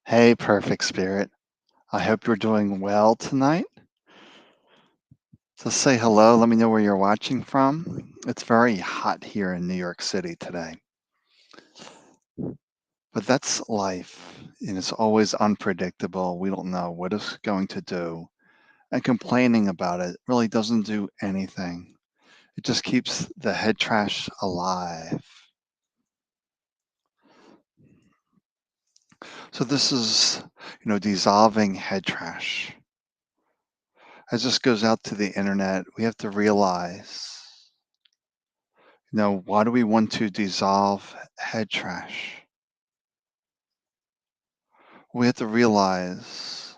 Hey, perfect spirit. I hope you're doing well tonight. So say hello. Let me know where you're watching from. It's very hot here in New York City today, but that's life. And it's always unpredictable. We don't know what it's going to do. And complaining about it really doesn't do anything. It just keeps the head trash alive. So this is, dissolving head trash. As this goes out to the internet, we have to realize why do we want to dissolve head trash? We have to realize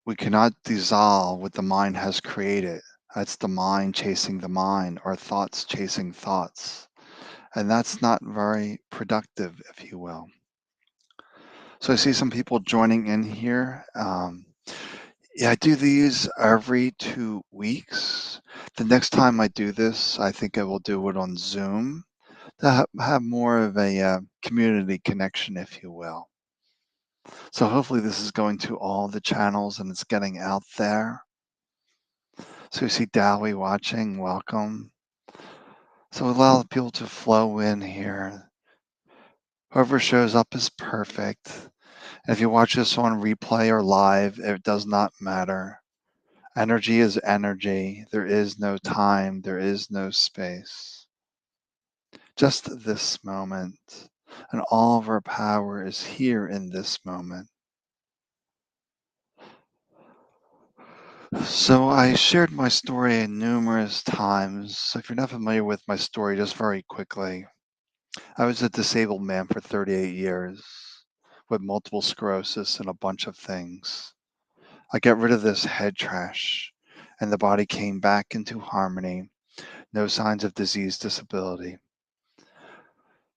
we cannot dissolve what the mind has created. That's the mind chasing the mind, or thoughts chasing thoughts. And that's not very productive, if you will. So I see some people joining in here. Yeah, I do these every 2 weeks. The next time I do this, I think I will do it on Zoom to have more of a community connection, if you will. So hopefully this is going to all the channels and it's getting out there. So you see Dowie watching, welcome. So allow people to flow in here. Whoever shows up is perfect. And if you watch this on replay or live, it does not matter. Energy is energy. There is no time. There is no space. Just this moment. And all of our power is here in this moment. So I shared my story numerous times. So if you're not familiar with my story, just very quickly, I was a disabled man for 38 years with multiple sclerosis and a bunch of things. I got rid of this head trash and the body came back into harmony. No signs of disease, disability.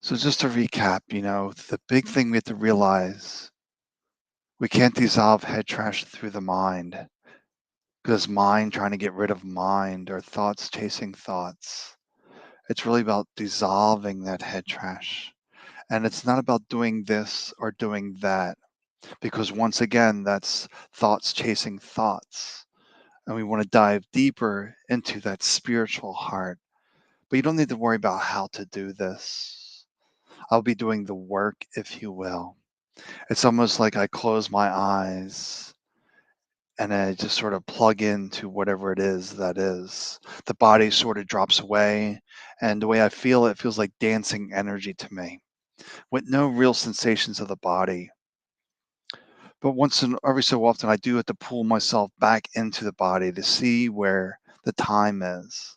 So just to recap, the big thing we have to realize, we can't dissolve head trash through the mind. Because mind trying to get rid of mind or thoughts chasing thoughts. It's really about dissolving that head trash. And it's not about doing this or doing that. Because once again, that's thoughts chasing thoughts. And we want to dive deeper into that spiritual heart. But you don't need to worry about how to do this. I'll be doing the work, if you will. It's almost like I close my eyes and I just sort of plug into whatever it is that is. The body sort of drops away, and the way I feel it feels like dancing energy to me, with no real sensations of the body. But every so often, I do have to pull myself back into the body to see where the time is.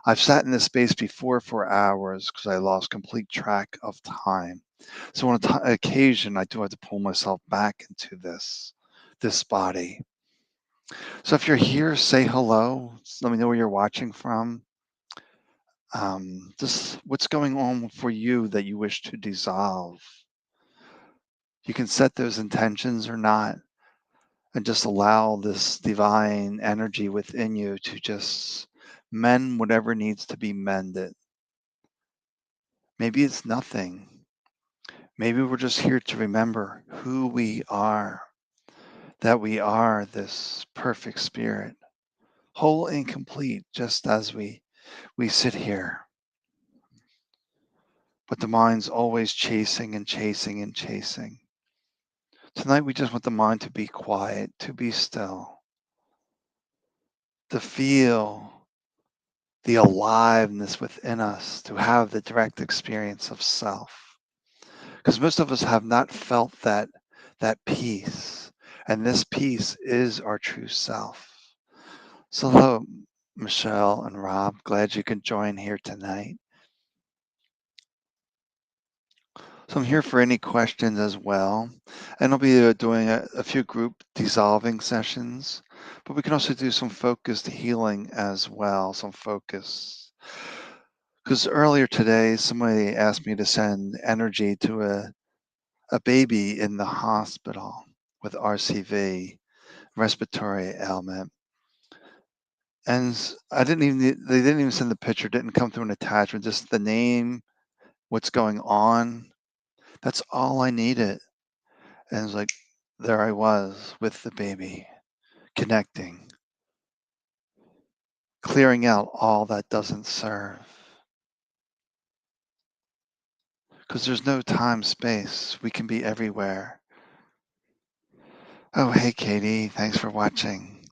I've sat in this space before for hours because I lost complete track of time. So on occasion, I do have to pull myself back into this body. So if you're here, say hello. Let me know where you're watching from. Just what's going on for you that you wish to dissolve. You can set those intentions or not, and just allow this divine energy within you to just mend whatever needs to be mended. Maybe it's nothing. Maybe we're just here to remember who we are, that we are this perfect spirit, whole and complete, just as we sit here. But the mind's always chasing and chasing and chasing. Tonight, we just want the mind to be quiet, to be still, to feel the aliveness within us, to have the direct experience of self. Because most of us have not felt that peace, and this peace is our true self. So, hello, Michelle and Rob. Glad you could join here tonight. So I'm here for any questions as well. And I'll be doing a few group dissolving sessions, but we can also do some focused healing as well, some focus. Because earlier today, somebody asked me to send energy to a baby in the hospital with RCV, respiratory ailment. And they didn't even send the picture, didn't come through an attachment, just the name, what's going on. That's all I needed. And it's like, there I was with the baby, connecting, clearing out all that doesn't serve. Because there's no time, space. We can be everywhere. Oh, hey, Katie. Thanks for watching.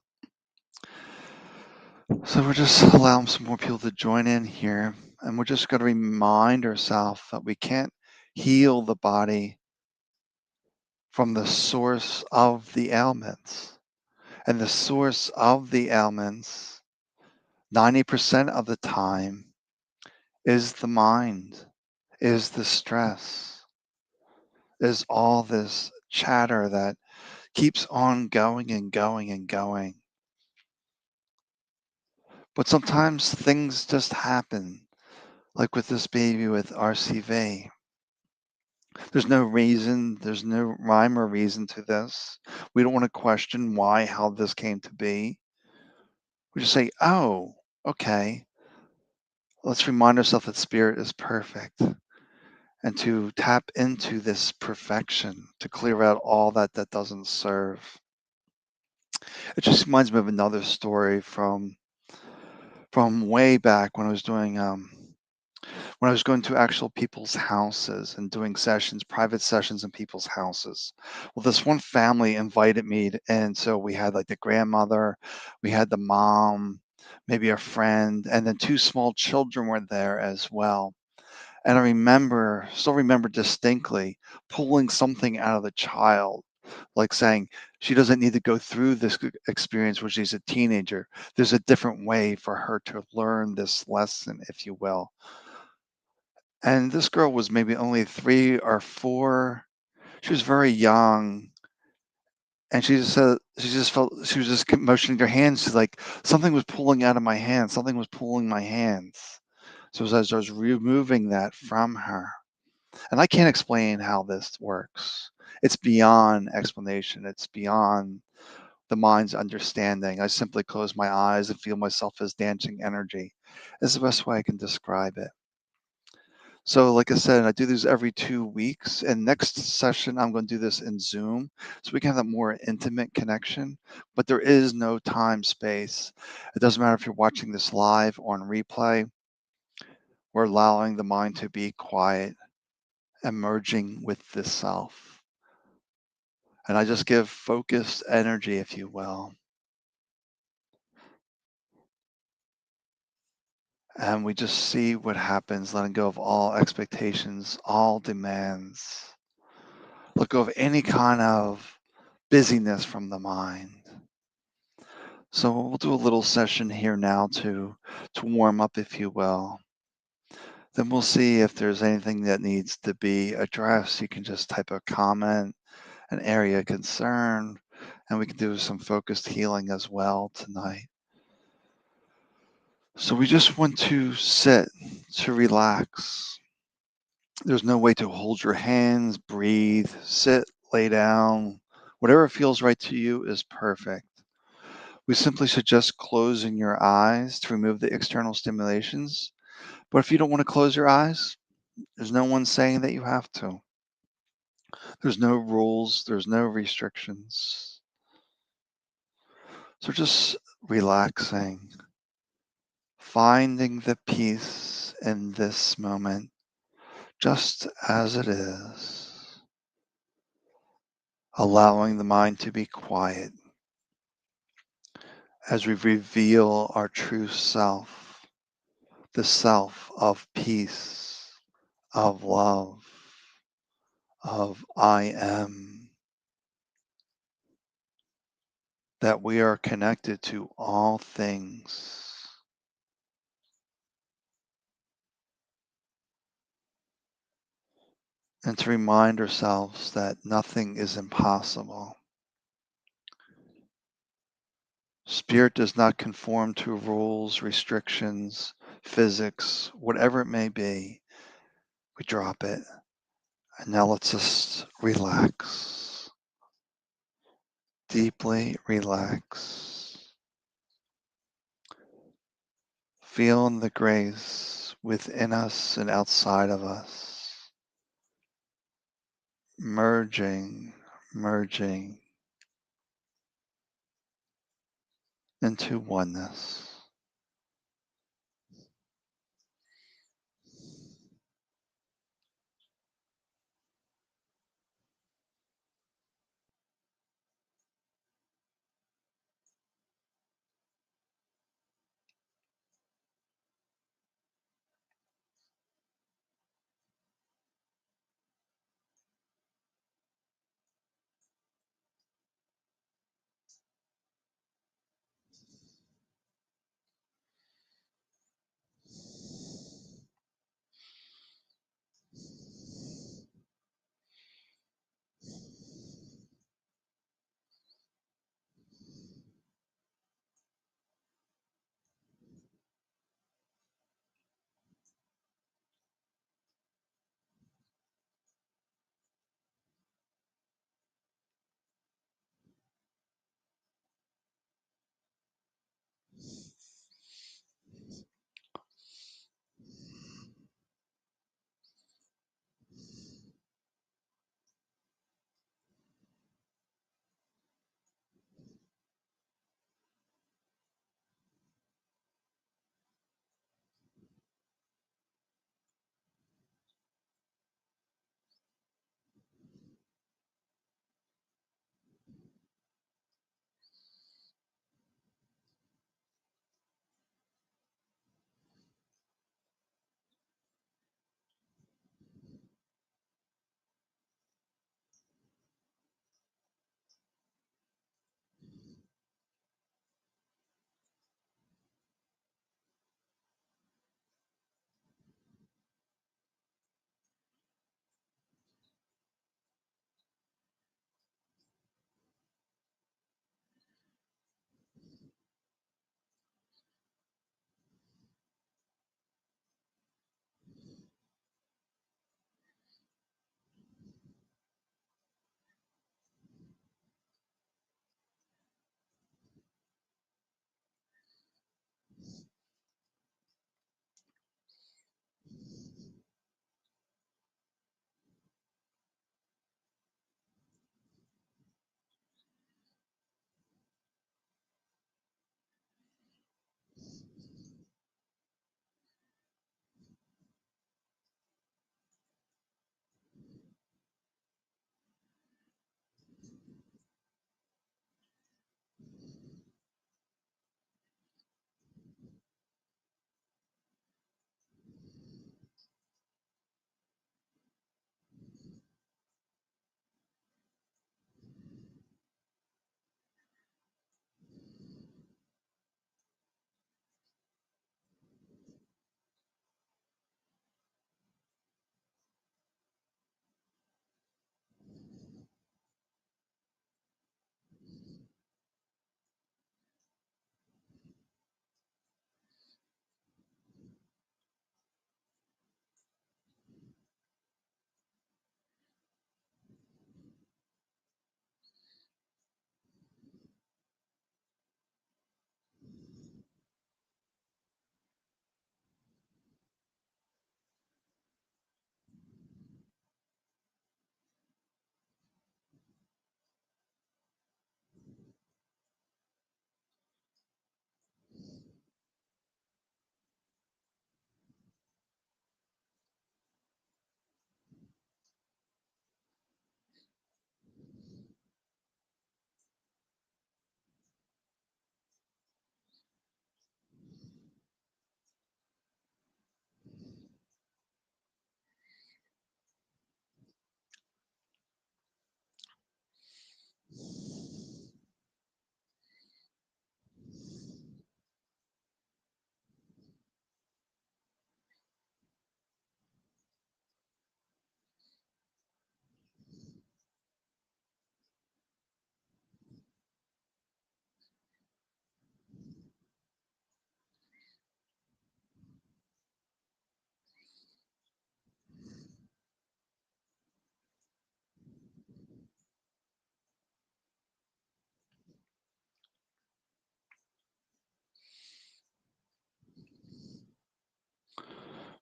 So we're just allowing some more people to join in here. And we're just going to remind ourselves that we can't heal the body from the source of the ailments. And the source of the ailments, 90% of the time, is the mind, is the stress, is all this chatter that keeps on going and going and going. But sometimes things just happen, like with this baby with RCV. There's no reason, there's no rhyme or reason to this. We don't want to question why, how this came to be. We just say, oh, okay, let's remind ourselves that spirit is perfect and to tap into this perfection to clear out all that doesn't serve. It just reminds me of another story from way back when I was doing when I was going to actual people's houses and doing sessions, private sessions in people's houses. Well, this one family invited me, and so we had like the grandmother, we had the mom, maybe a friend, and then two small children were there as well. And I still remember distinctly pulling something out of the child, like saying, she doesn't need to go through this experience when she's a teenager. There's a different way for her to learn this lesson, if you will. And this girl was maybe only 3 or 4. She was very young. And she just said, she just felt, she was just motioning her hands. She's like, something was pulling out of my hands. Something was pulling my hands. So as I was removing that from her, and I can't explain how this works. It's beyond explanation. It's beyond the mind's understanding. I simply close my eyes and feel myself as dancing energy. Is the best way I can describe it. So like I said, I do these every 2 weeks, and next session I'm going to do this in Zoom so we can have a more intimate connection, but there is no time space. It doesn't matter if you're watching this live or on replay. We're allowing the mind to be quiet and merging with the self. And I just give focused energy, if you will. And we just see what happens, letting go of all expectations, all demands. Let go of any kind of busyness from the mind. So we'll do a little session here now to warm up, if you will. Then we'll see if there's anything that needs to be addressed. You can just type a comment, an area of concern, and we can do some focused healing as well tonight. So we just want to sit, to relax. There's no way to hold your hands, breathe, sit, lay down. Whatever feels right to you is perfect. We simply suggest closing your eyes to remove the external stimulations. But if you don't want to close your eyes, there's no one saying that you have to. There's no rules, there's no restrictions. So just relaxing, finding the peace in this moment, just as it is, allowing the mind to be quiet as we reveal our true self, the self of peace, of love, of I am, that we are connected to all things. And to remind ourselves that nothing is impossible. Spirit does not conform to rules, restrictions, physics, whatever it may be. We drop it. And now let's just relax. Deeply relax. Feeling the grace within us and outside of us. Merging, merging into oneness.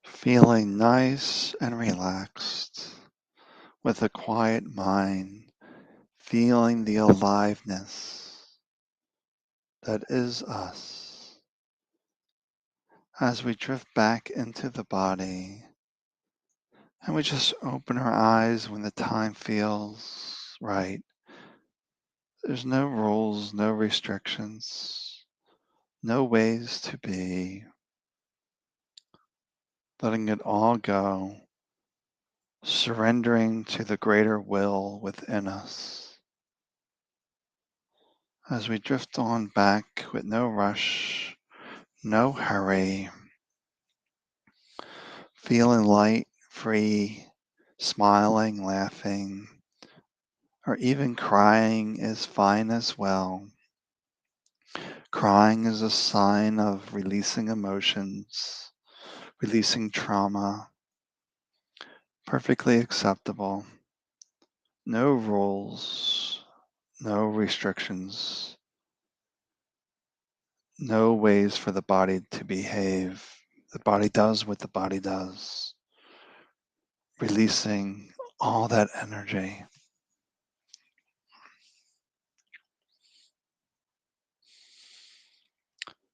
Feeling nice and relaxed with a quiet mind, feeling the aliveness that is us as we drift back into the body and we just open our eyes when the time feels right. There's no rules, no restrictions, no ways to be, letting it all go, surrendering to the greater will within us. As we drift on back with no rush, no hurry, feeling light, free, smiling, laughing, or even crying is fine as well. Crying is a sign of releasing emotions, releasing trauma, perfectly acceptable. No rules, no restrictions, no ways for the body to behave. The body does what the body does, releasing all that energy.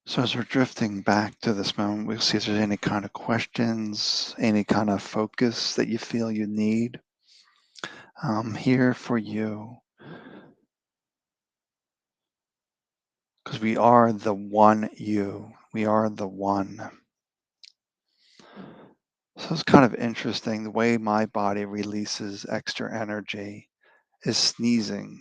So as we're drifting back to this moment, we'll see if there's any kind of questions, any kind of focus that you feel you need. I'm here for you because we are the one you. We are the one. So it's kind of interesting. The way my body releases extra energy is sneezing.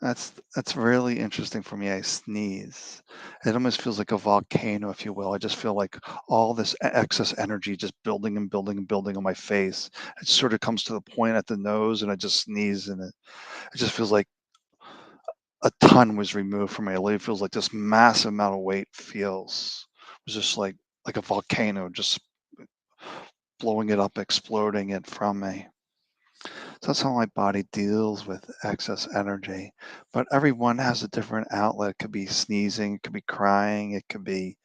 That's really interesting for me. I sneeze. It almost feels like a volcano, if you will. I just feel like all this excess energy just building and building and building on my face. It sort of comes to the point at the nose, and I just sneeze, and it just feels like a ton was removed from me. It really feels like this massive amount of weight feels. It was just like a volcano, just blowing it up, exploding it from me. So that's how my body deals with excess energy. But everyone has a different outlet. It could be sneezing, it could be crying, it could be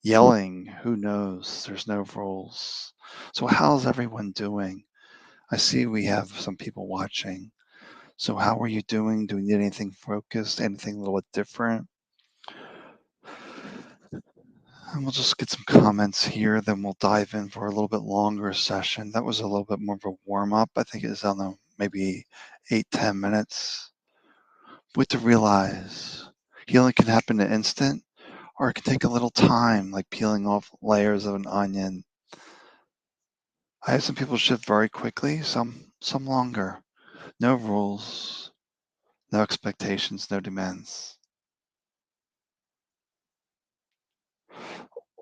yelling. Who knows? There's no rules. So, how's everyone doing? I see we have some people watching. So, how are you doing? Do we need anything focused? Anything a little bit different? And we'll just get some comments here, then we'll dive in for a little bit longer session. That was a little bit more of a warm up. I think it's on the maybe 8-10 minutes. But to realize healing can happen in an instant, or it can take a little time, like peeling off layers of an onion. I have some people shift very quickly, some longer. No rules, no expectations, no demands.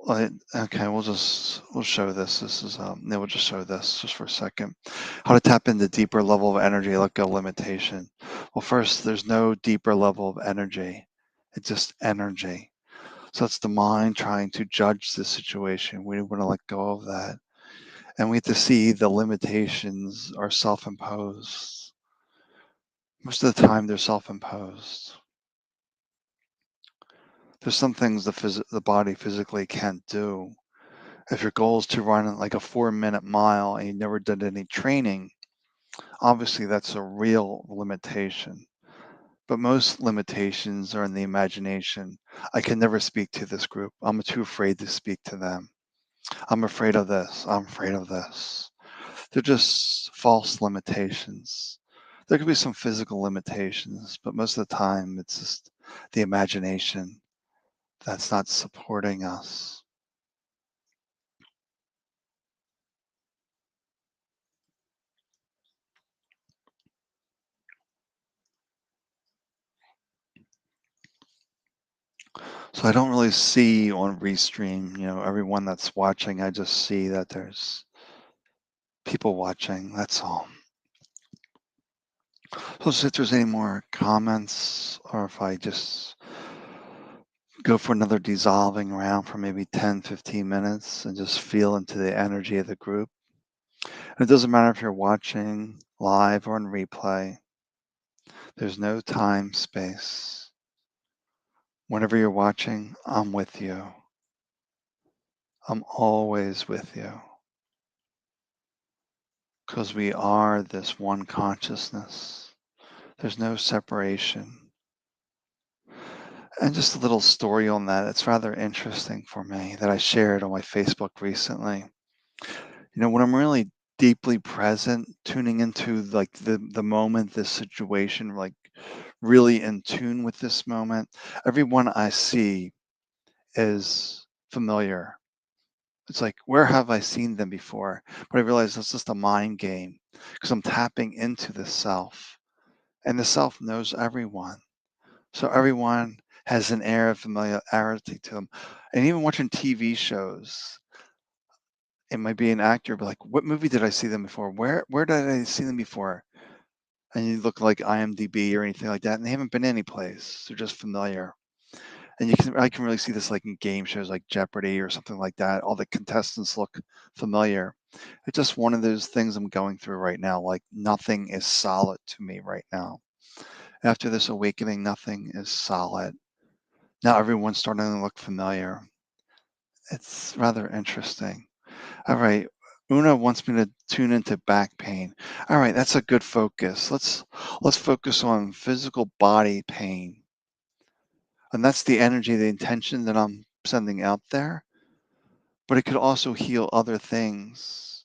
Okay, we'll show this. This is we'll just show this just for a second. How to tap into deeper level of energy, let go limitation. Well, first, there's no deeper level of energy. It's just energy. So it's the mind trying to judge the situation. We want to let go of that. And we have to see the limitations are self-imposed. Most of the time, they're self-imposed. There's some things the body physically can't do. If your goal is to run like a 4-minute mile and you never did any training, obviously that's a real limitation. But most limitations are in the imagination. I can never speak to this group. I'm too afraid to speak to them. I'm afraid of this. I'm afraid of this. They're just false limitations. There could be some physical limitations, but most of the time it's just the imagination that's not supporting us. So I don't really see on Restream, everyone that's watching. I just see that there's people watching. That's all. So see if there's any more comments or if I just go for another dissolving round for maybe 10, 15 minutes and just feel into the energy of the group. And it doesn't matter if you're watching live or in replay. There's no time, space. Whenever you're watching, I'm with you. I'm always with you. Because we are this one consciousness. There's no separation. And just a little story on that. It's rather interesting for me that I shared on my Facebook recently. When I'm really deeply present, tuning into like the moment, this situation, like really in tune with this moment, everyone I see is familiar. It's like, where have I seen them before? But I realize it's just a mind game because I'm tapping into the self, and the self knows everyone. So everyone has an air of familiarity to them. And even watching TV shows, it might be an actor, but like, what movie did I see them before? Where did I see them before? And you look like IMDb or anything like that, and they haven't been any place. They're just familiar. And I can really see this like in game shows like Jeopardy or something like that. All the contestants look familiar. It's just one of those things I'm going through right now. Like nothing is solid to me right now. After this awakening, nothing is solid. Now everyone's starting to look familiar. It's rather interesting. All right. Una wants me to tune into back pain. All right, that's a good focus. Let's focus on physical body pain. And that's the energy, the intention that I'm sending out there. But it could also heal other things.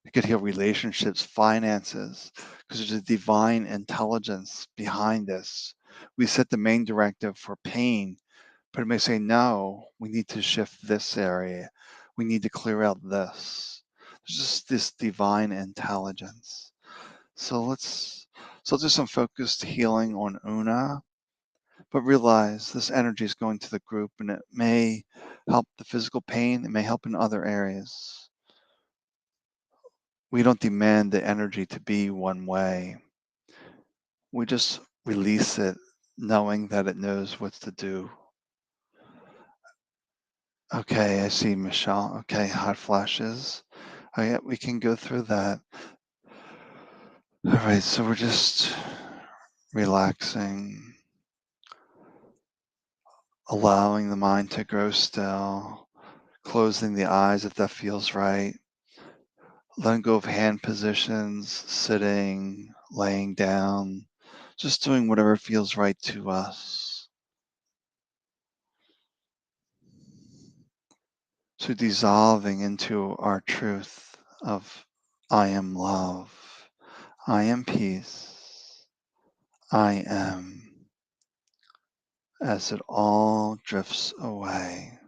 It could heal relationships, finances, because there's a divine intelligence behind this. We set the main directive for pain, but it may say, no, we need to shift this area. We need to clear out this. There's just this divine intelligence. So let's do some focused healing on Una, but realize this energy is going to the group and it may help the physical pain, it may help in other areas. We don't demand the energy to be one way. We just release it knowing that it knows what to do. Okay, I see Michelle. Okay, hot flashes. Oh yeah, we can go through that. All right, so we're just relaxing, allowing the mind to grow still, closing the eyes if that feels right, letting go of hand positions, sitting, laying down, just doing whatever feels right to us. So dissolving into our truth of I am love, I am peace, I am, as it all drifts away.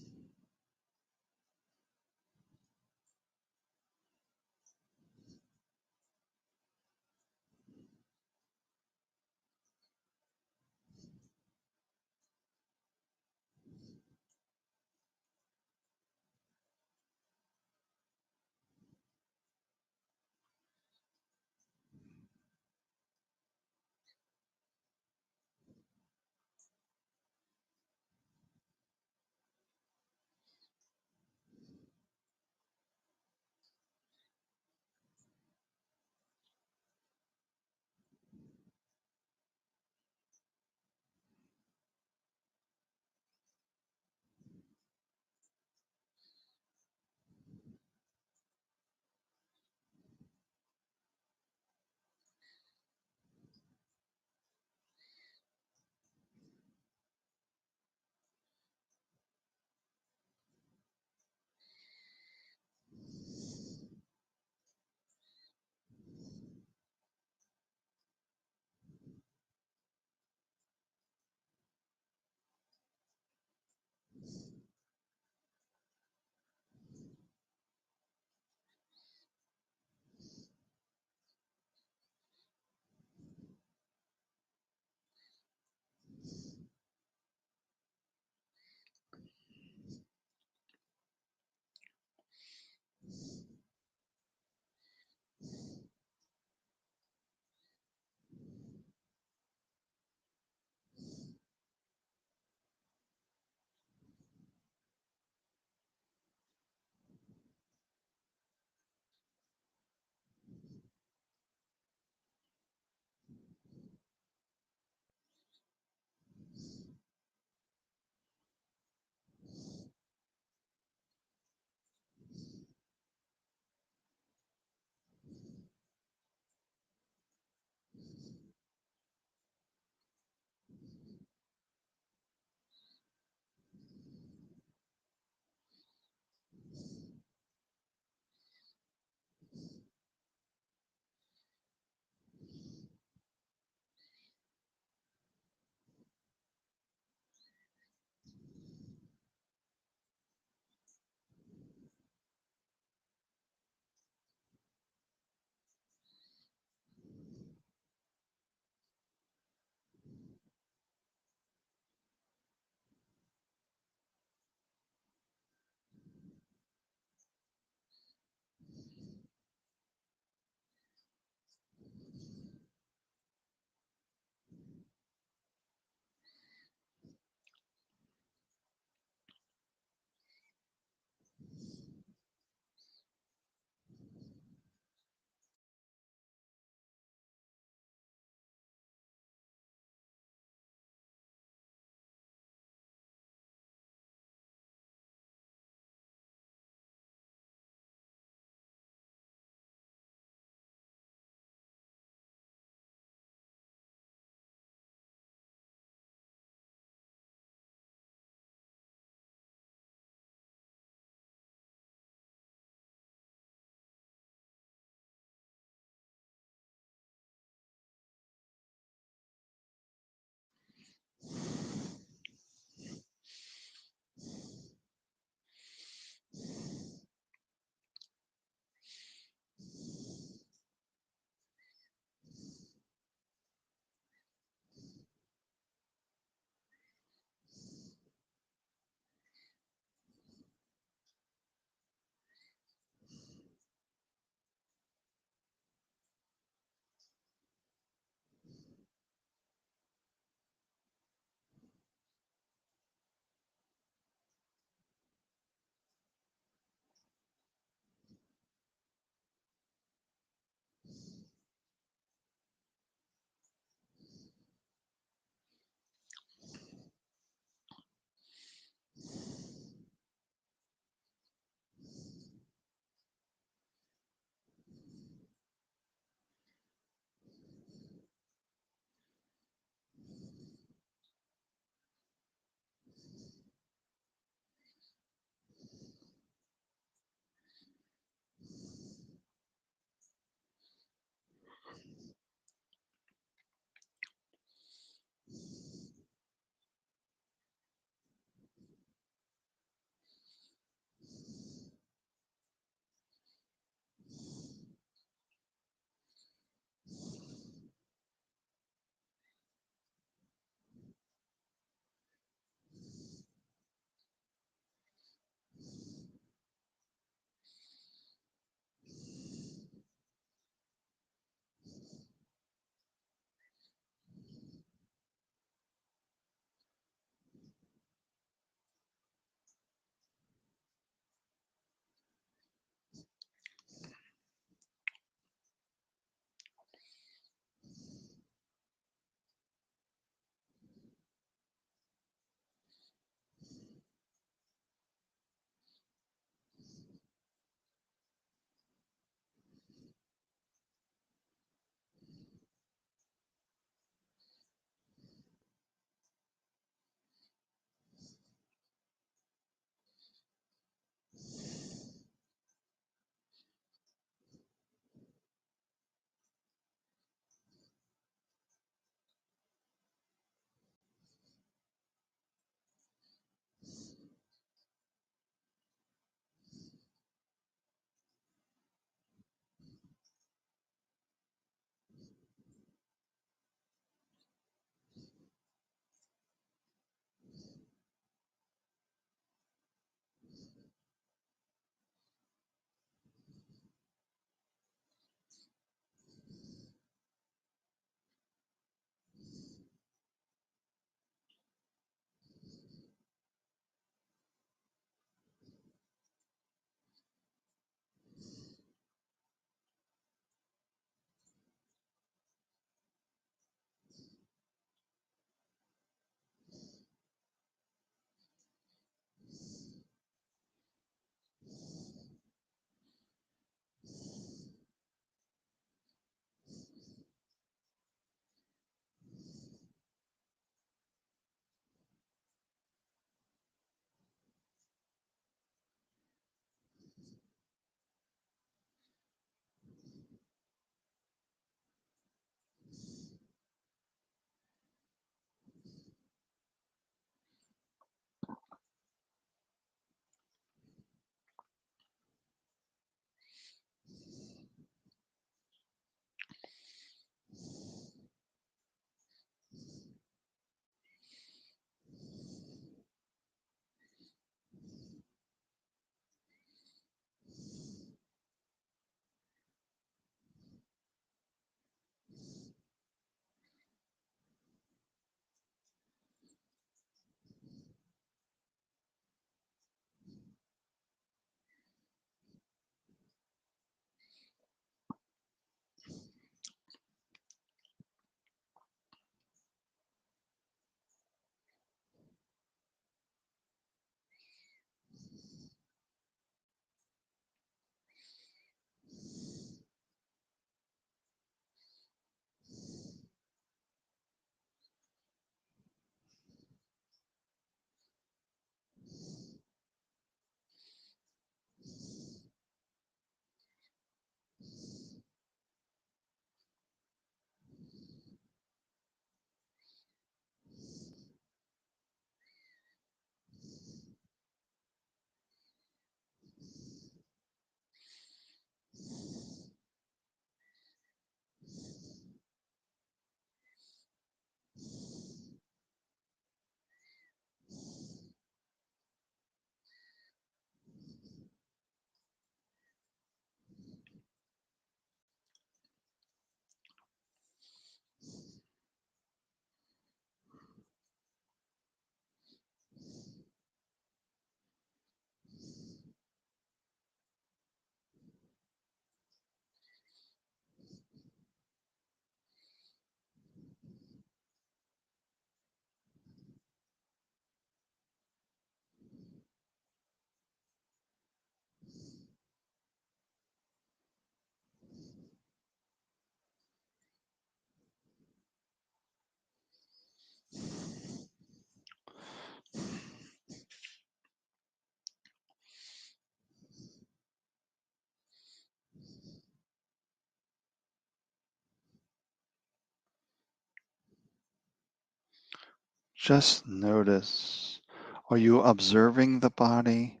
Just notice. Are you observing the body,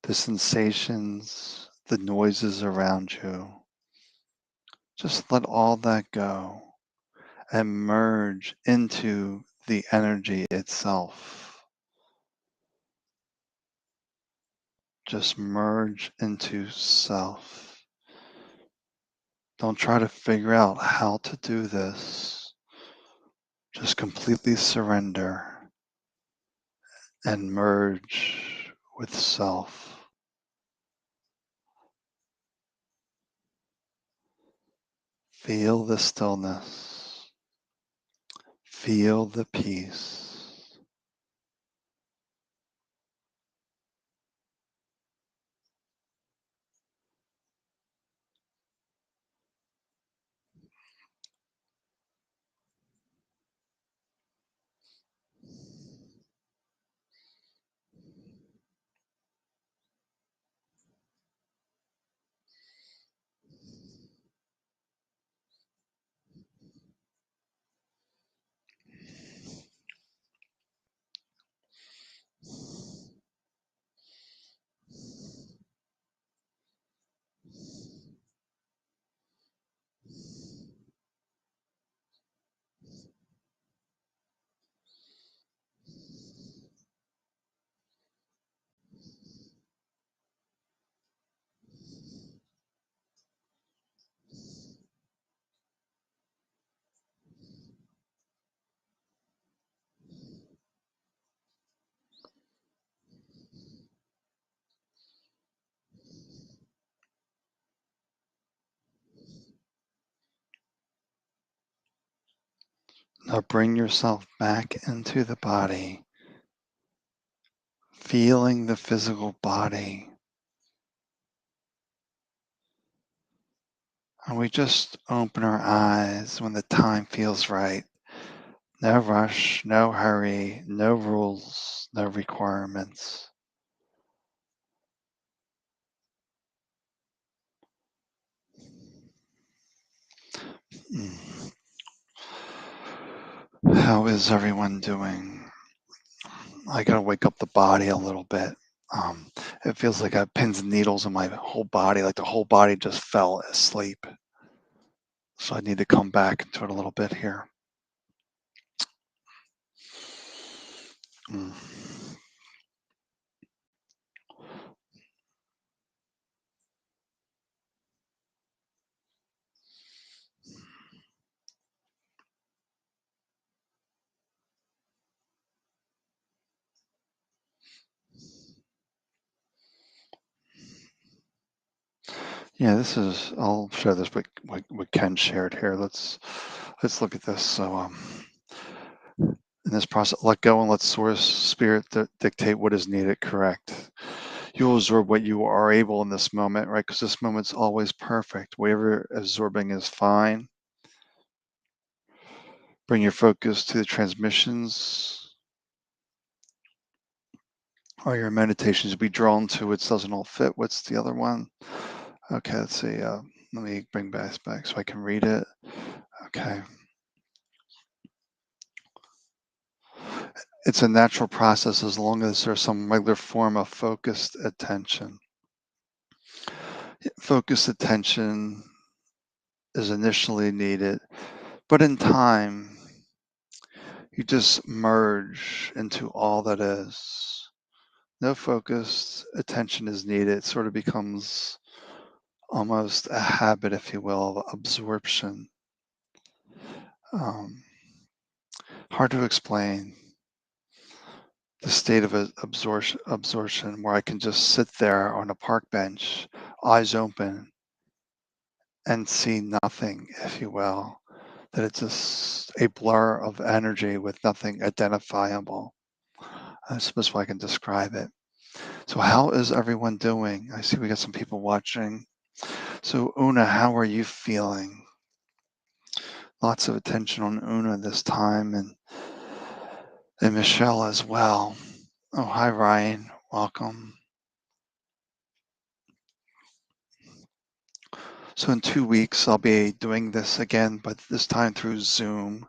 the sensations, the noises around you? Just let all that go and merge into the energy itself. Just merge into self. Don't try to figure out how to do this. Just completely surrender and merge with self. Feel the stillness. Feel the peace. Now bring yourself back into the body, feeling the physical body. And we just open our eyes when the time feels right. No rush, no hurry, no rules, no requirements. Mm. How is everyone doing? I gotta wake up the body a little bit. Um, it feels like I have pins and needles in my whole body, like the whole body just fell asleep. So I need to come back into it a little bit here. Mm. Yeah, this is. I'll share this what Ken shared here. Let's look at this. So in this process, let go and let source spirit dictate what is needed. Correct. You will absorb what you are able in this moment, right? Because this moment's always perfect. Whatever absorbing is fine. Bring your focus to the transmissions or your meditations. Be drawn to it. Doesn't all fit. What's the other one? Okay, let's see. Let me bring back so I can read it. Okay. It's a natural process as long as there's some regular form of focused attention. Focused attention is initially needed, but in time, you just merge into all that is. No focused attention is needed. It sort of becomes almost a habit, if you will, of absorption. Um, Hard to explain the state of absorption where I can just sit there on a park bench, eyes open, and see nothing, if you will. That it's just a blur of energy with nothing identifiable. That's the best way I can describe it. So, how is everyone doing? I see we got some people watching. So, Una, how are you feeling? Lots of attention on Una this time, and Michelle as well. Oh, hi, Ryan. Welcome. So, in 2 weeks, I'll be doing this again, but this time through Zoom.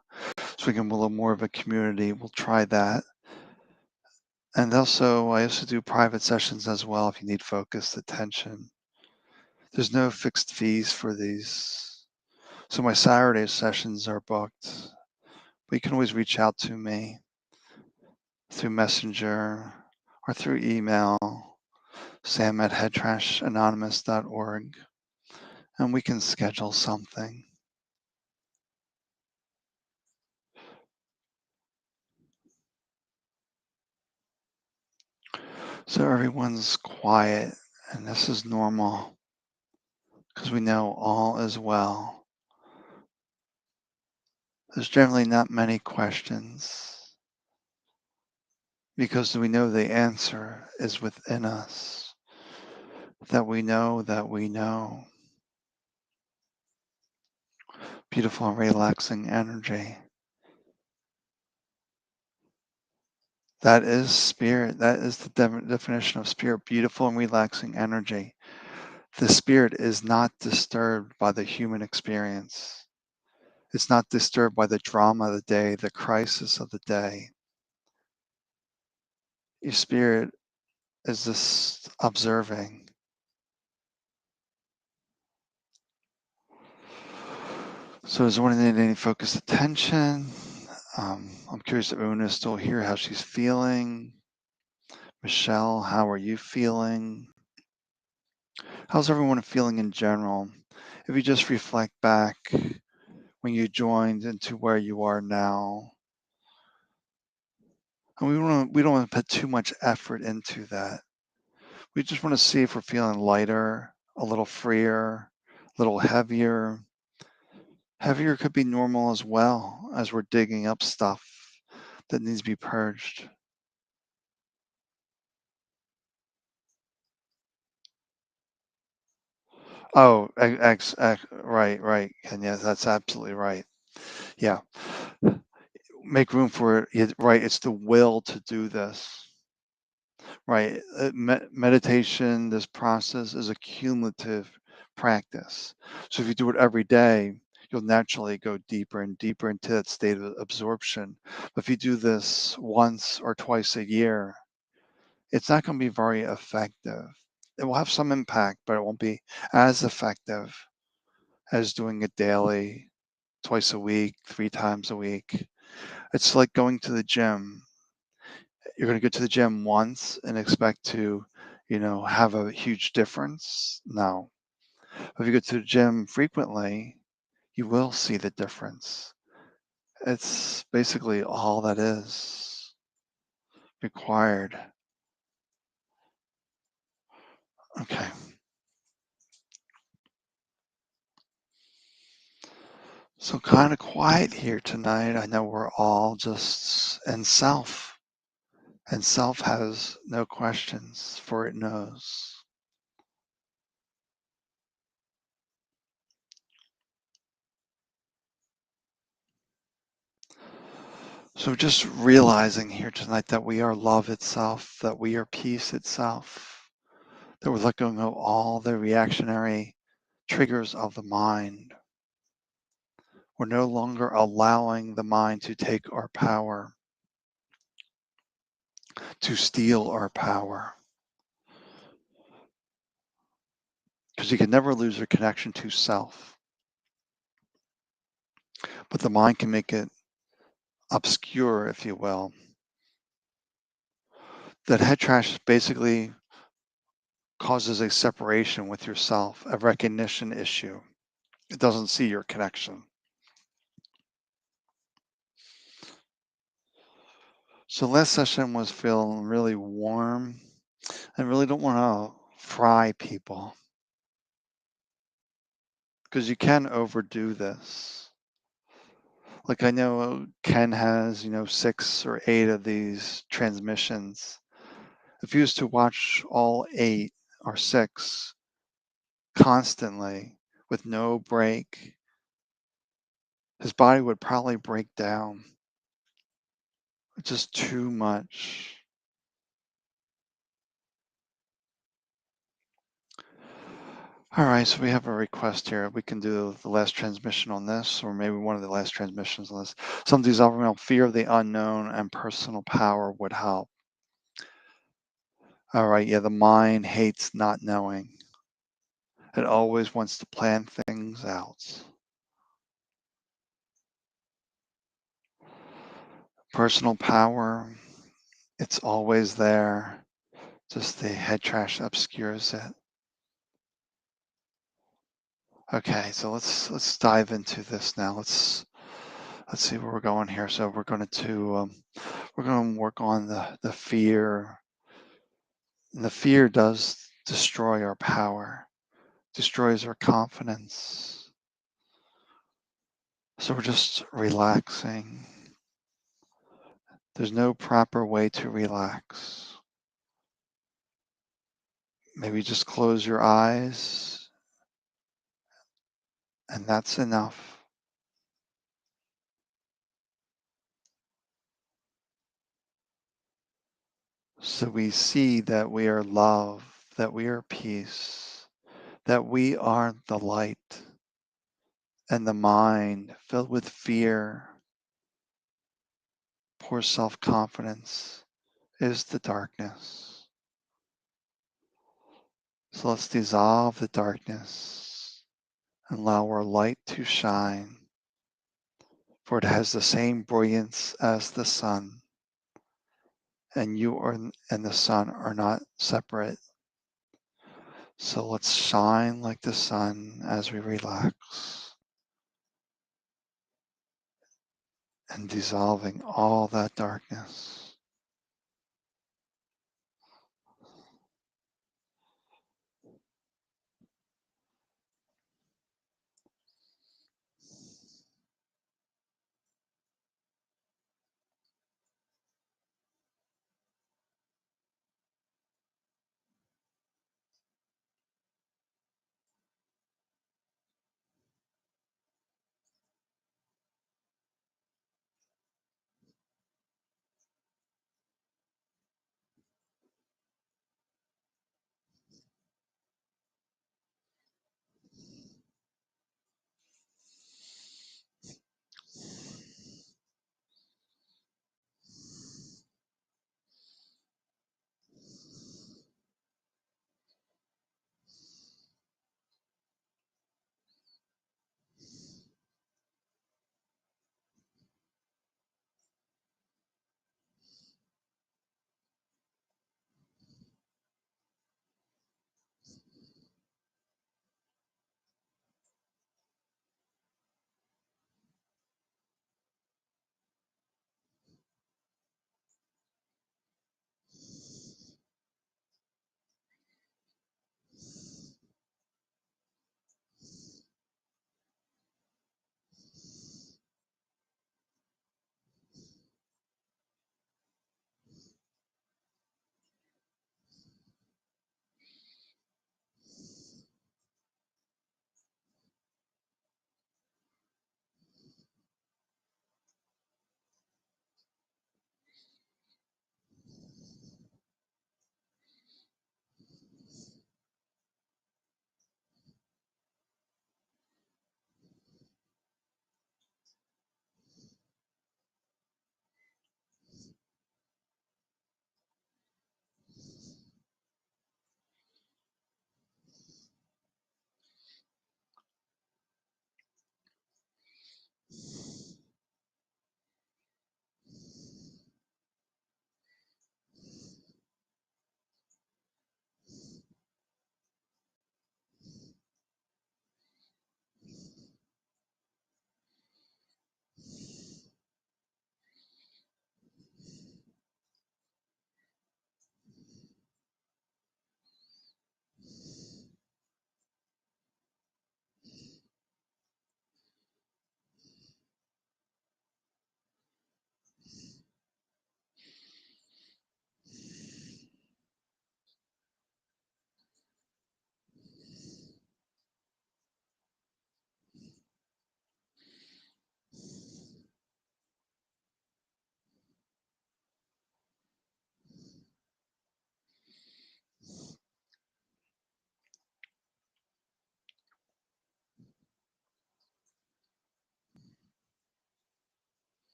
so we can build a more of a community. We'll try that. And also, I also do private sessions as well if you need focused attention. There's no fixed fees for these. So my Saturday sessions are booked. But you can always reach out to me through Messenger or through email, sam@headtrashanonymous.org, and we can schedule something. So everyone's quiet, and this is normal because we know all is well. There's generally not many questions because we know the answer is within us, that we know that we know. Beautiful and relaxing energy. That is spirit. That is the definition of spirit. Beautiful and relaxing energy. The spirit is not disturbed by the human experience. It's not disturbed by the drama of the day, the crisis of the day. Your spirit is just observing. So is there anyone need any focused attention? I'm curious if everyone is still here, how she's feeling. Michelle, how are you feeling? How's everyone feeling in general? If you just reflect back when you joined into where you are now, and we don't want to put too much effort into that. We just want to see if we're feeling lighter, a little freer, a little heavier. Heavier could be normal as well as we're digging up stuff that needs to be purged. Oh, right, and yes, that's absolutely right. Yeah, make room for it. Right, it's the will to do this. Right, meditation, this process is a cumulative practice. So if you do it every day, you'll naturally go deeper and deeper into that state of absorption. But if you do this once or twice a year, it's not going to be very effective. It will have some impact, but it won't be as effective as doing it daily, twice a week, 3 times a week. It's like going to the gym. You're going to go to the gym once and expect to, have a huge difference. No. If you go to the gym frequently, you will see the difference. It's basically all that is required. Okay. So kind of quiet here tonight. I know we're all just in self, and self has no questions, for it knows. So just realizing here tonight that we are love itself, that we are peace itself, that we're letting go of all the reactionary triggers of the mind. We're no longer allowing the mind to take our power, to steal our power. Because you can never lose your connection to self. But the mind can make it obscure, if you will. That head trash basically causes a separation with yourself, a recognition issue. It doesn't see your connection. So last session was feeling really warm. I really don't want to fry people because you can overdo this. Like I know Ken has, 6 or 8 of these transmissions. If he was to watch all 8 or 6 constantly with no break, his body would probably break down. It's just too much. All right, so we have a request here. We can do the last transmission on this, or maybe one of the last transmissions on this. Some dissolving fear of the unknown and personal power would help. All right, yeah, the mind hates not knowing. It always wants to plan things out. Personal power, it's always there. Just the head trash obscures it. Okay, so let's dive into this now. Let's see where we're going here. So we're going to work on the fear. And the fear does destroy our power, destroys our confidence. So we're just relaxing. There's no proper way to relax. Maybe just close your eyes, and that's enough. So we see that we are love, that we are peace, that we are the light, and the mind filled with fear, poor self-confidence is the darkness. So let's dissolve the darkness and allow our light to shine, for it has the same brilliance as the sun, and and the sun are not separate. So let's shine like the sun as we relax and dissolving all that darkness.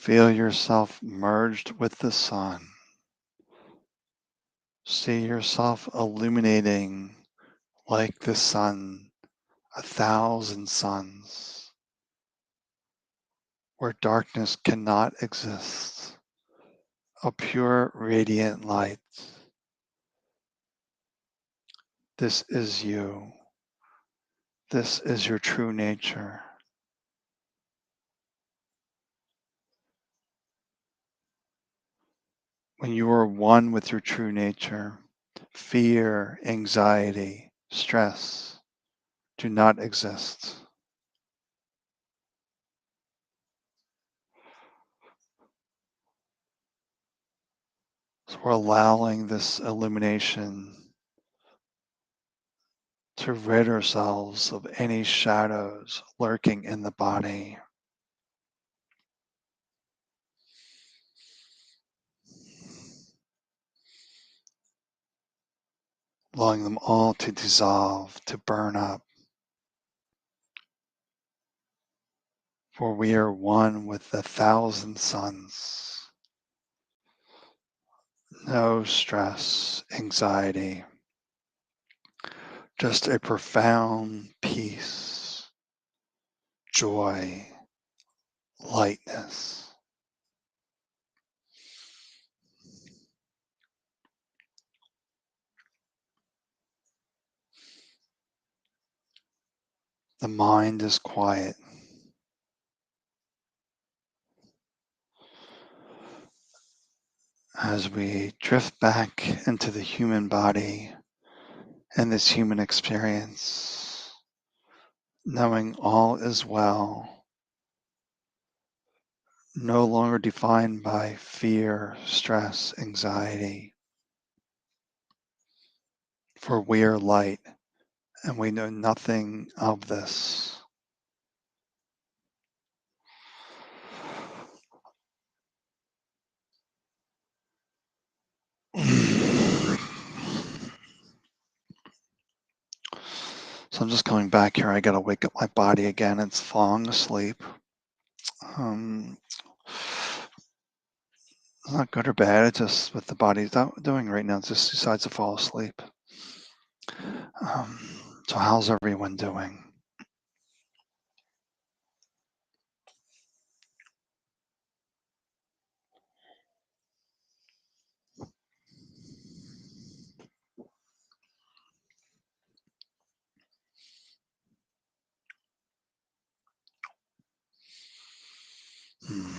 Feel yourself merged with the sun. See yourself illuminating like the sun, 1,000 suns, where darkness cannot exist. A pure, radiant light. This is you. This is your true nature. When you are one with your true nature, fear, anxiety, stress do not exist. So we're allowing this illumination to rid ourselves of any shadows lurking in the body. Allowing them all to dissolve, to burn up. For we are one with 1,000 suns. No stress, anxiety, just a profound peace, joy, lightness. The mind is quiet. As we drift back into the human body and this human experience, knowing all is well, no longer defined by fear, stress, anxiety. For we are light and we know nothing of this. So I'm just coming back here. I got to wake up my body again. It's falling asleep. Um, it's not good or bad. It's just what the body's doing right now. It just decides to fall asleep. Um, so how's everyone doing? Hmm.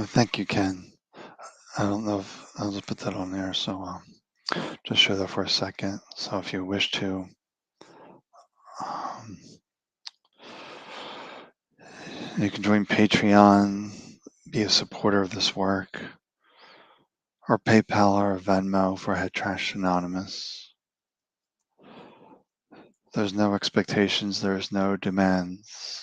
Thank you, Ken. I don't know if I'll just put that on there. So just show that for a second. So if you wish to, um, you can join Patreon, be a supporter of this work, or PayPal or Venmo for Head Trash Anonymous. There's no expectations, there's no demands.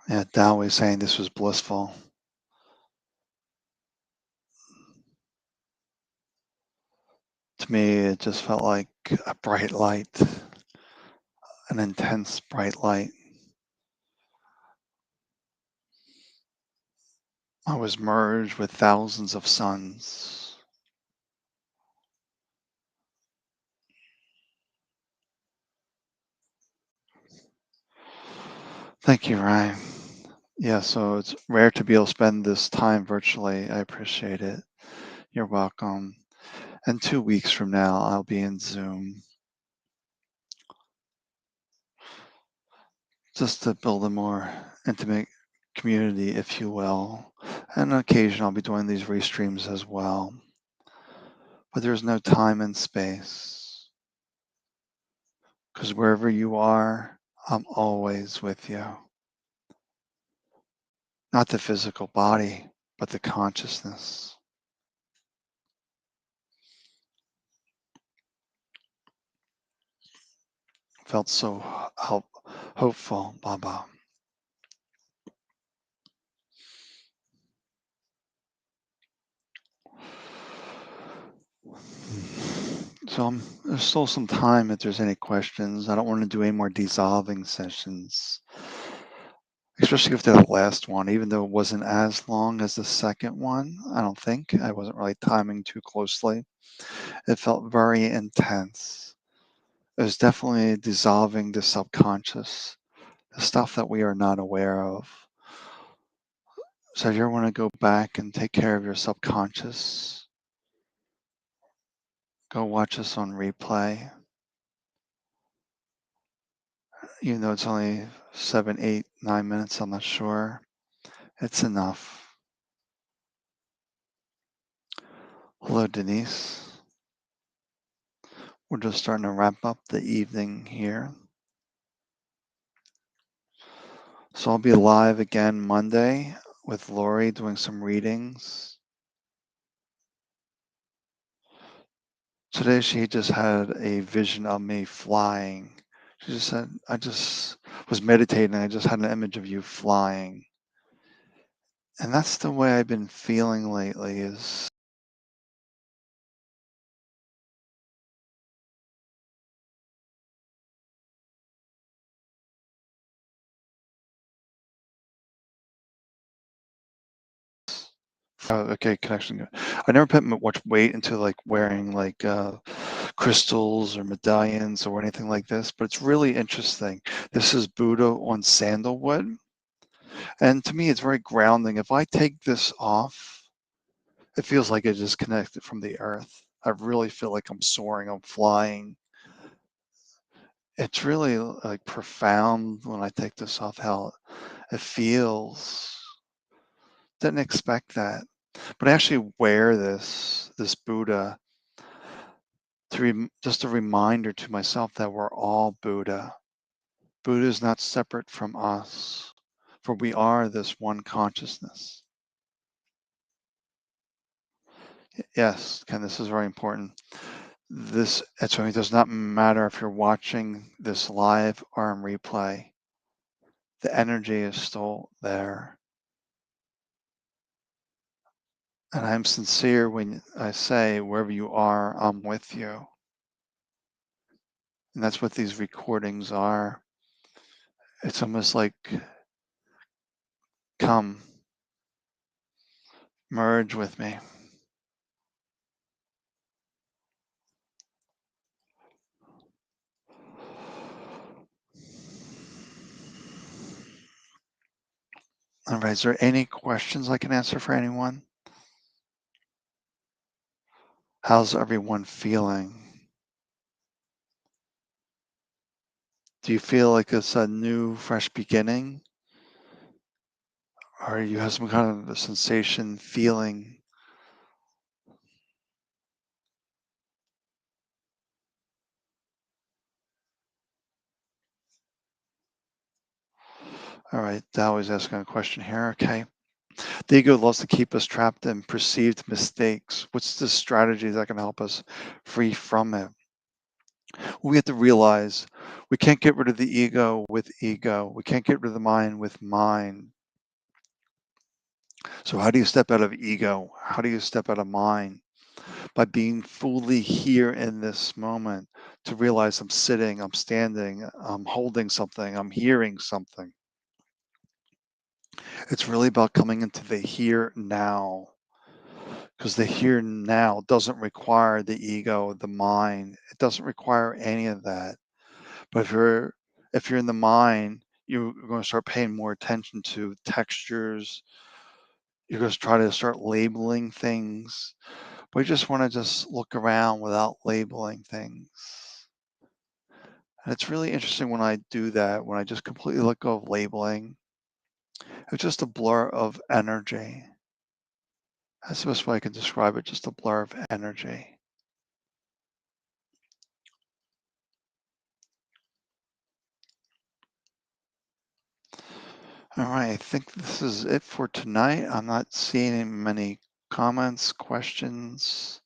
Yeah, Tao was saying this was blissful. To me, it just felt like a bright light, an intense bright light. I was merged with thousands of suns. Thank you, Ryan. Yeah, so it's rare to be able to spend this time virtually. I appreciate it. You're welcome. And 2 weeks from now, I'll be in Zoom just to build a more intimate community, if you will. And on occasion, I'll be doing these restreams as well. But there's no time and space. Because wherever you are, I'm always with you. Not the physical body, but the consciousness. Felt so hopeful, Baba. So there's still some time if there's any questions. I don't want to do any more dissolving sessions, especially if they're the last one, even though it wasn't as long as the second one. I don't think. I wasn't really timing too closely. It felt very intense. It was definitely dissolving the subconscious, the stuff that we are not aware of. So if you ever want to go back and take care of your subconscious, go watch us on replay. Even though it's only 7, 8, 9 minutes, I'm not sure. It's enough. Hello, Denise. We're just starting to wrap up the evening here. So I'll be live again Monday with Lori doing some readings. Today she just had a vision of me flying. She just said, I just was meditating. I just had an image of you flying. And that's the way I've been feeling lately is oh, okay, connection. I never put much weight into like wearing like crystals or medallions or anything like this, but it's really interesting. This is Buddha on sandalwood. And to me, it's very grounding. If I take this off, it feels like it's disconnected from the earth. I really feel like I'm soaring, I'm flying. It's really like profound when I take this off, how it feels. Didn't expect that. But I actually wear this Buddha just a reminder to myself that we're all Buddha. Buddha is not separate from us, for we are this one consciousness. Yes, Ken, this is very important. So it does not matter if you're watching this live or on replay. The energy is still there. And I'm sincere when I say, wherever you are, I'm with you. And that's what these recordings are. It's almost like, come, merge with me. All right, is there any questions I can answer for anyone? How's everyone feeling? Do you feel like it's a new, fresh beginning? Or you have some kind of a sensation, feeling? All right, Dow is asking a question here. Okay. The ego loves to keep us trapped in perceived mistakes. What's the strategy that can help us free from it? We have to realize we can't get rid of the ego with ego. We can't get rid of the mind with mind. So how do you step out of ego? How do you step out of mind? By being fully here in this moment to realize I'm sitting, I'm standing, I'm holding something, I'm hearing something. It's really about coming into the here now, because the here now doesn't require the ego, the mind. It doesn't require any of that. But if you're in the mind, you're going to start paying more attention to textures. You're going to try to start labeling things. We just want to just look around without labeling things. And it's really interesting when I do that, when I just completely let go of labeling. It's just a blur of energy. That's the best way I can describe it, just a blur of energy. All right, I think this is it for tonight. I'm not seeing many comments, questions.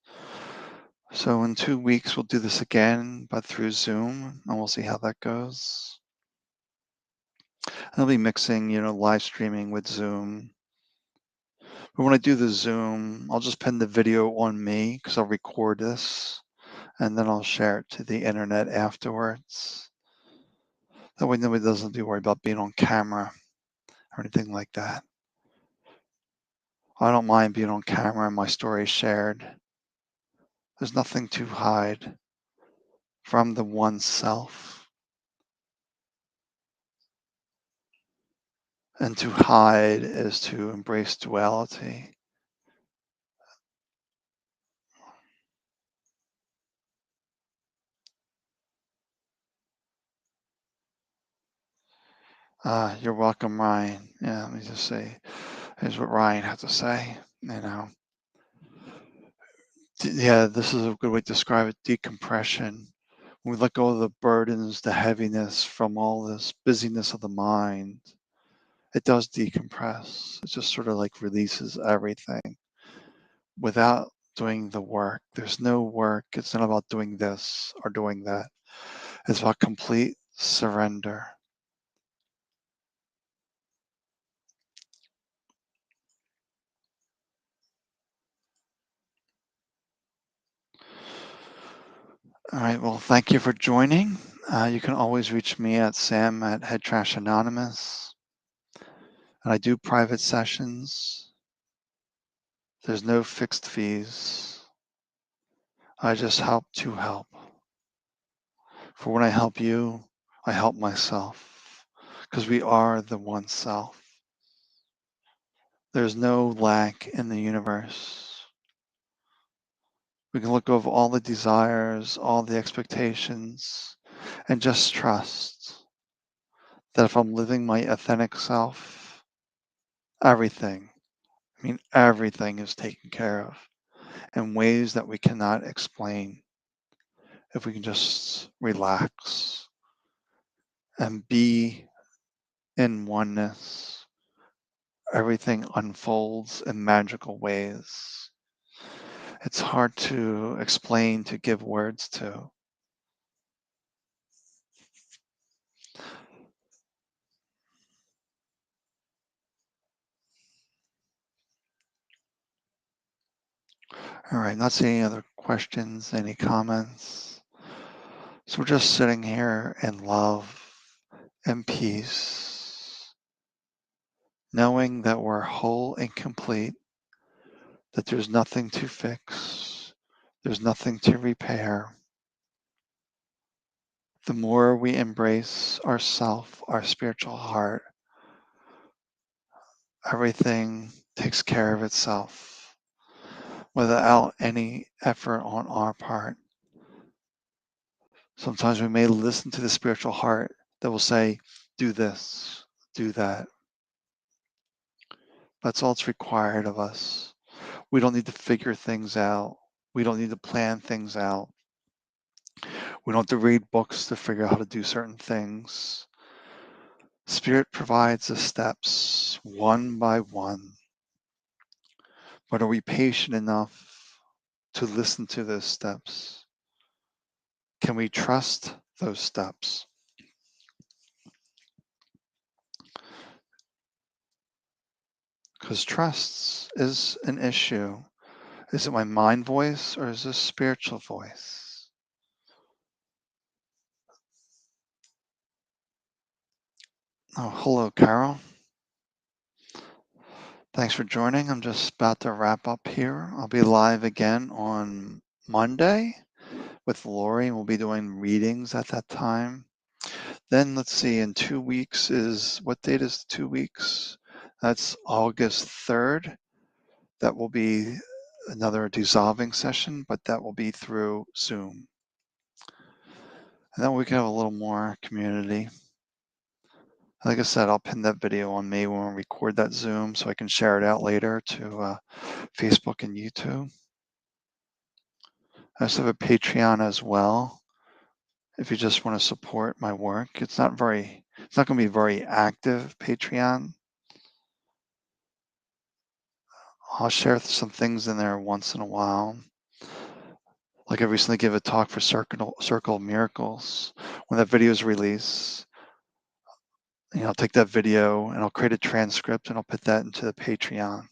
So in 2 weeks, we'll do this again, but through Zoom, and we'll see how that goes. I'll be mixing, live streaming with Zoom. But when I do the Zoom, I'll just pin the video on me because I'll record this and then I'll share it to the internet afterwards. That way nobody doesn't have to worry about being on camera or anything like that. I don't mind being on camera and my story shared. There's nothing to hide from the one self. And to hide is to embrace duality. You're welcome, Ryan. Yeah, let me just say, here's what Ryan had to say. Yeah, this is a good way to describe it, decompression. When we let go of the burdens, the heaviness from all this busyness of the mind, it does decompress. It just sort of like releases everything without doing the work. There's no work. It's not about doing this or doing that. It's about complete surrender. All right, well, thank you for joining. You can always reach me at Sam@Head Trash Anonymous. And I do private sessions. There's no fixed fees. I just help to help. For when I help you, I help myself. Because we are the one self. There's no lack in the universe. We can let go of all the desires, all the expectations, and just trust that if I'm living my authentic self, everything, everything is taken care of in ways that we cannot explain if we can just relax and be in oneness. Everything unfolds in magical ways. It's hard to explain, to give words to. All right, not seeing any other questions, any comments. So we're just sitting here in love and peace, knowing that we're whole and complete, that there's nothing to fix, there's nothing to repair. The more we embrace ourself, our spiritual heart, everything takes care of itself without any effort on our part. Sometimes we may listen to the spiritual heart that will say, do this, do that. That's all that's required of us. We don't need to figure things out. We don't need to plan things out. We don't have to read books to figure out how to do certain things. Spirit provides the steps one by one. But are we patient enough to listen to those steps? Can we trust those steps? Because trust is an issue. Is it my mind voice or is this spiritual voice? Oh, hello, Carol. Thanks for joining. I'm just about to wrap up here. I'll be live again on Monday with Lori. We'll be doing readings at that time. Then let's see, in 2 weeks what date is 2 weeks? That's August 3rd. That will be another dissolving session, but that will be through Zoom. And then we can have a little more community. Like I said, I'll pin that video on me when we record that Zoom so I can share it out later to Facebook and YouTube. I also have a Patreon as well. If you just want to support my work, it's not going to be very active Patreon. I'll share some things in there once in a while. Like I recently gave a talk for Circle of Miracles. When that video is released, I'll take that video and I'll create a transcript and I'll put that into the Patreon.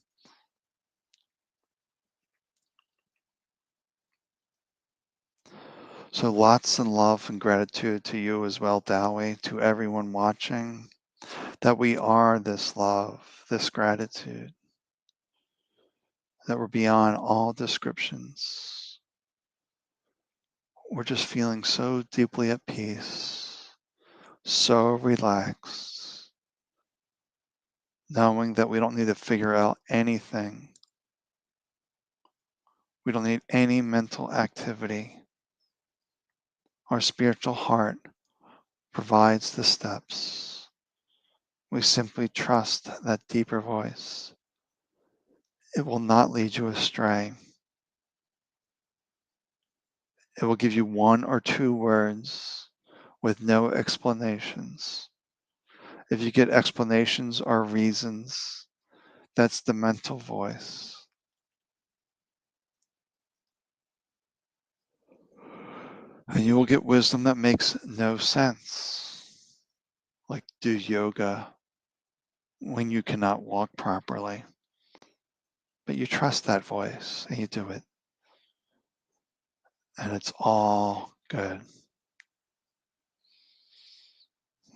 So lots of love and gratitude to you as well, Dowie, to everyone watching, that we are this love, this gratitude, that we're beyond all descriptions. We're just feeling so deeply at peace, so relaxed, knowing that we don't need to figure out anything. We don't need any mental activity. Our spiritual heart provides the steps. We simply trust that deeper voice. It will not lead you astray. It will give you one or two words with no explanations. If you get explanations or reasons, that's the mental voice. And you will get wisdom that makes no sense, like do yoga when you cannot walk properly. But you trust that voice and you do it. And it's all good.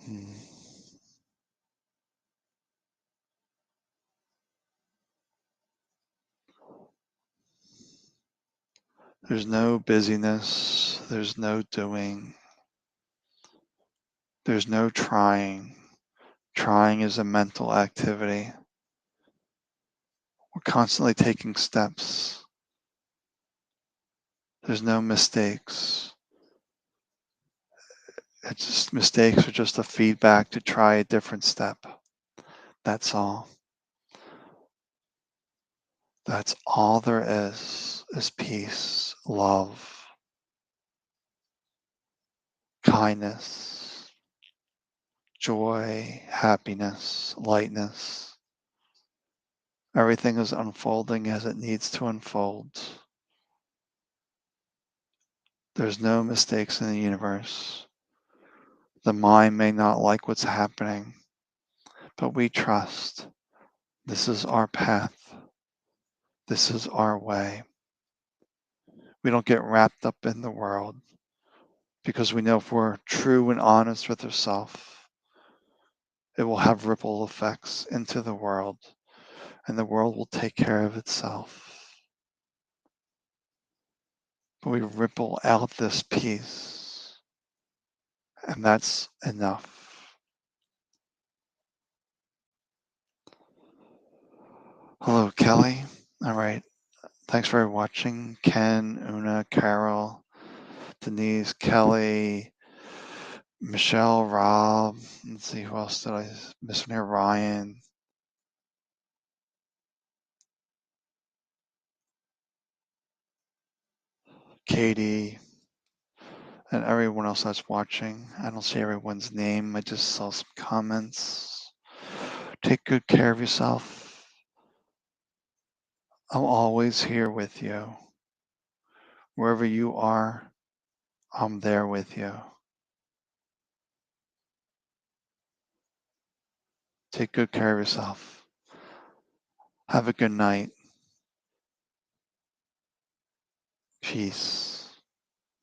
Hmm. There's no busyness. There's no doing. There's no trying. Trying is a mental activity. We're constantly taking steps. There's no mistakes. It's just mistakes are just a feedback to try a different step. That's all. That's all there is peace, love, kindness, joy, happiness, lightness. Everything is unfolding as it needs to unfold. There's no mistakes in the universe. The mind may not like what's happening, but we trust. This is our path. This is our way. We don't get wrapped up in the world because we know if we're true and honest with ourselves, it will have ripple effects into the world and the world will take care of itself. But we ripple out this peace, and that's enough. Hello, Kelly. All right. Thanks for watching. Ken, Una, Carol, Denise, Kelly, Michelle, Rob. Let's see, who else did I miss from here? Ryan. Katie, and everyone else that's watching. I don't see everyone's name. I just saw some comments. Take good care of yourself. I'm always here with you. Wherever you are, I'm there with you. Take good care of yourself. Have a good night. Peace.